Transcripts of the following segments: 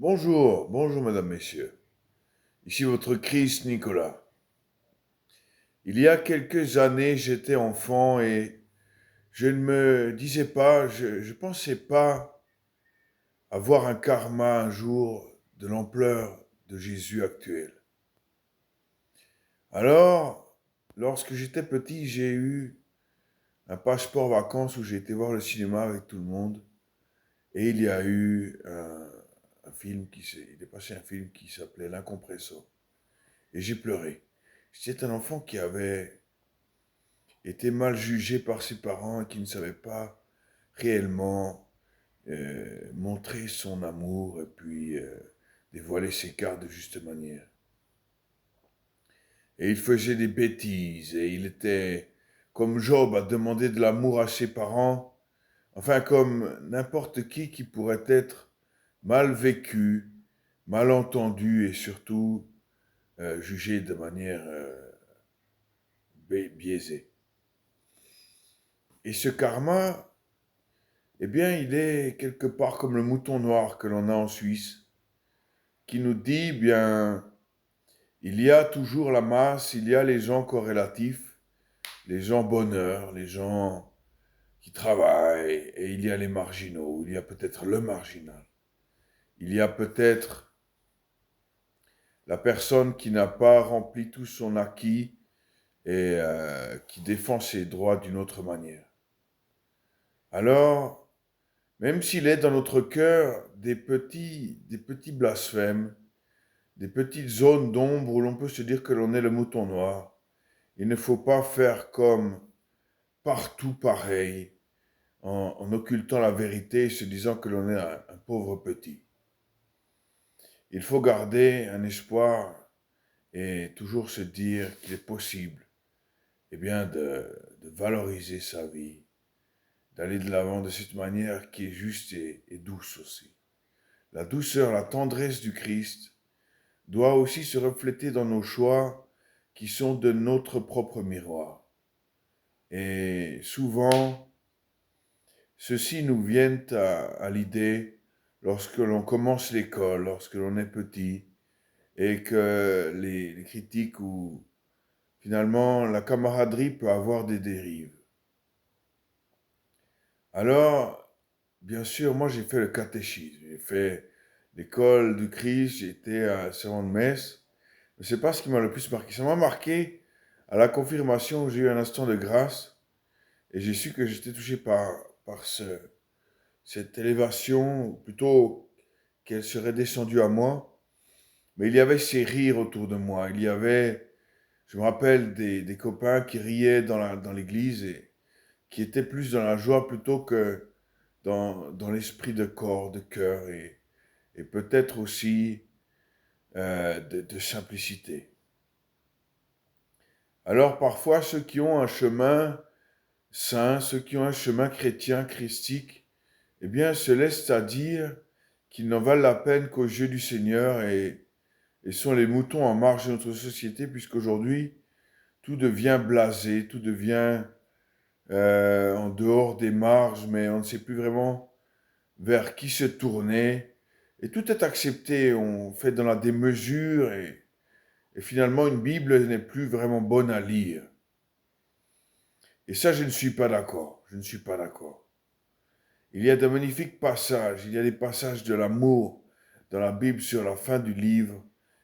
Bonjour, bonjour mesdames, messieurs. Ici votre Christ Nicolas. Il y a quelques années, j'étais enfant et je ne me disais pas, je pensais pas avoir un karma un jour de l'ampleur de Jésus actuel. Alors, lorsque j'étais petit, j'ai eu un passeport vacances où j'ai été voir le cinéma avec tout le monde et il y a eu il est passé un film qui s'appelait L'Incompresso et j'ai pleuré. J'étais un enfant qui avait était mal jugé par ses parents et qui ne savait pas réellement montrer son amour et puis dévoiler ses cartes de juste manière. Et il faisait des bêtises et il était comme Job à demander de l'amour à ses parents, enfin comme n'importe qui pourrait être mal vécu, mal entendu et surtout jugé de manière biaisée. Et ce karma, eh bien, il est quelque part comme le mouton noir que l'on a en Suisse, qui nous dit, bien, il y a toujours la masse, il y a les gens corrélatifs, les gens bonheur, les gens qui travaillent, et il y a les marginaux, il y a peut-être le marginal, il y a peut-être la personne qui n'a pas rempli tout son acquis et qui défend ses droits d'une autre manière. Alors, même s'il est dans notre cœur des petits blasphèmes, des petites zones d'ombre où l'on peut se dire que l'on est le mouton noir. Il ne faut pas faire comme partout pareil, en occultant la vérité et se disant que l'on est un pauvre petit. Il faut garder un espoir et toujours se dire qu'il est possible eh bien, de valoriser sa vie, d'aller de l'avant de cette manière qui est juste et douce aussi. La douceur, la tendresse du Christ doit aussi se refléter dans nos choix qui sont de notre propre miroir. Et souvent, ceux-ci nous viennent à l'idée lorsque l'on commence l'école, lorsque l'on est petit, et que les critiques ou finalement la camaraderie peut avoir des dérives. Alors, bien sûr, moi j'ai fait le catéchisme, j'ai fait l'école du Christ, j'ai été à un serment de messe, mais c'est pas ce qui m'a le plus marqué. Ça m'a marqué à la confirmation où j'ai eu un instant de grâce et j'ai su que j'étais touché par cette élévation, ou plutôt qu'elle serait descendue à moi. Mais il y avait ces rires autour de moi. Il y avait, je me rappelle, des copains qui riaient dans l'église et qui étaient plus dans la joie plutôt que dans l'esprit de corps, de cœur et peut-être aussi de simplicité. Alors parfois, ceux qui ont un chemin saint, ceux qui ont un chemin chrétien, christique, eh bien, se laissent à dire qu'ils n'en valent la peine qu'aux yeux du Seigneur et sont les moutons en marge de notre société, puisqu'aujourd'hui, tout devient blasé, tout devient en dehors des marges, mais on ne sait plus vraiment vers qui se tourner. Et tout est accepté, on fait dans la démesure, et finalement, une Bible n'est plus vraiment bonne à lire. Et ça, je ne suis pas d'accord. Je ne suis pas d'accord. Il y a de magnifiques passages, il y a des passages de l'amour dans la Bible sur la fin du livre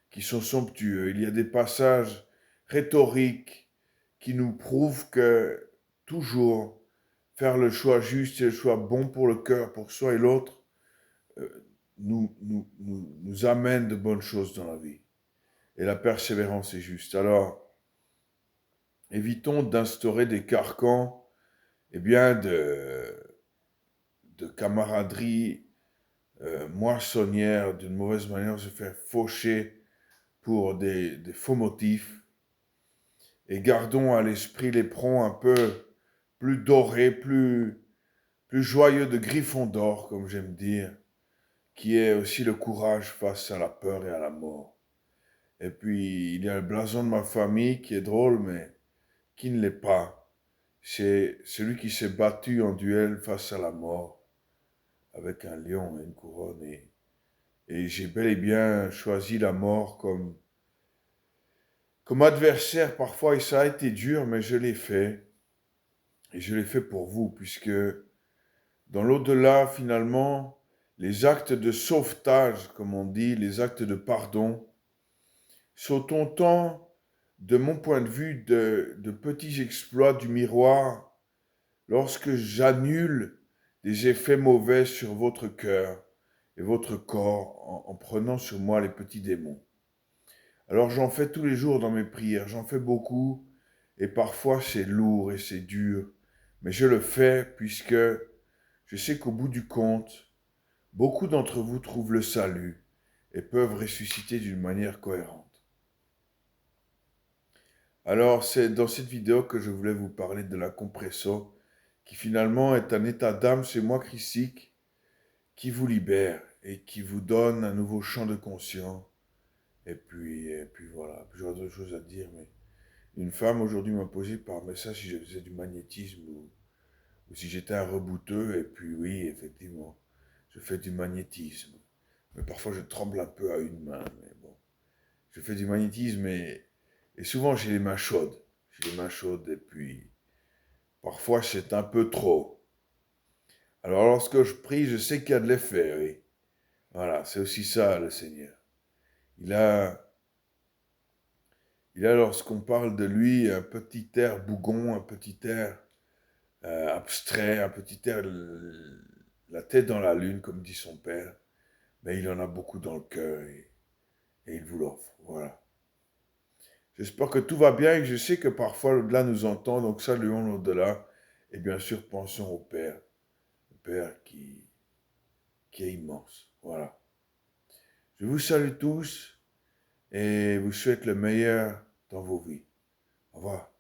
qui sont somptueux. Il y a des passages rhétoriques qui nous prouvent que toujours faire le choix juste et le choix bon pour le cœur, pour soi et l'autre, nous amène de bonnes choses dans la vie. Et la persévérance est juste. Alors, évitons d'instaurer des carcans eh bien, de camaraderie moissonnière d'une mauvaise manière, se faire faucher pour des faux motifs. Et gardons à l'esprit l'éperon un peu plus doré, plus joyeux de griffon d'or, comme j'aime dire, qui est aussi le courage face à la peur et à la mort. Et puis, il y a le blason de ma famille qui est drôle, mais qui ne l'est pas. C'est celui qui s'est battu en duel face à la mort, avec un lion et une couronne. Et j'ai bel et bien choisi la mort comme adversaire parfois, et ça a été dur, mais je l'ai fait. Et je l'ai fait pour vous, puisque dans l'au-delà, finalement, les actes de sauvetage, comme on dit, les actes de pardon, sont autant, de mon point de vue, de petits exploits du miroir lorsque j'annule des effets mauvais sur votre cœur et votre corps en prenant sur moi les petits démons. Alors j'en fais tous les jours dans mes prières, j'en fais beaucoup, et parfois c'est lourd et c'est dur, mais je le fais puisque je sais qu'au bout du compte, beaucoup d'entre vous trouvent le salut et peuvent ressusciter d'une manière cohérente. Alors c'est dans cette vidéo que je voulais vous parler de la compresso, qui finalement est un état d'âme chez moi christique, qui vous libère et qui vous donne un nouveau champ de conscience. Et puis voilà, j'aurais d'autres choses à dire, mais une femme aujourd'hui m'a posé par message si je faisais du magnétisme ou si j'étais un rebouteux. Et puis oui, effectivement, je fais du magnétisme. Mais parfois je tremble un peu à une main, mais bon. Je fais du magnétisme et souvent j'ai les mains chaudes. J'ai les mains chaudes et puis parfois c'est un peu trop. Alors lorsque je prie, je sais qu'il y a de l'effet, oui. Voilà, c'est aussi ça le Seigneur. Il a, il a lorsqu'on parle de lui, un petit air bougon, un petit air abstrait, un petit air, la tête dans la lune, comme dit son père, mais il en a beaucoup dans le cœur et il vous l'offre. Voilà. J'espère que tout va bien et je sais que parfois l'au-delà nous entend, donc saluons l'au-delà et bien sûr pensons au Père, le Père qui est immense. Voilà. Je vous salue tous et vous souhaite le meilleur dans vos vies. Au revoir.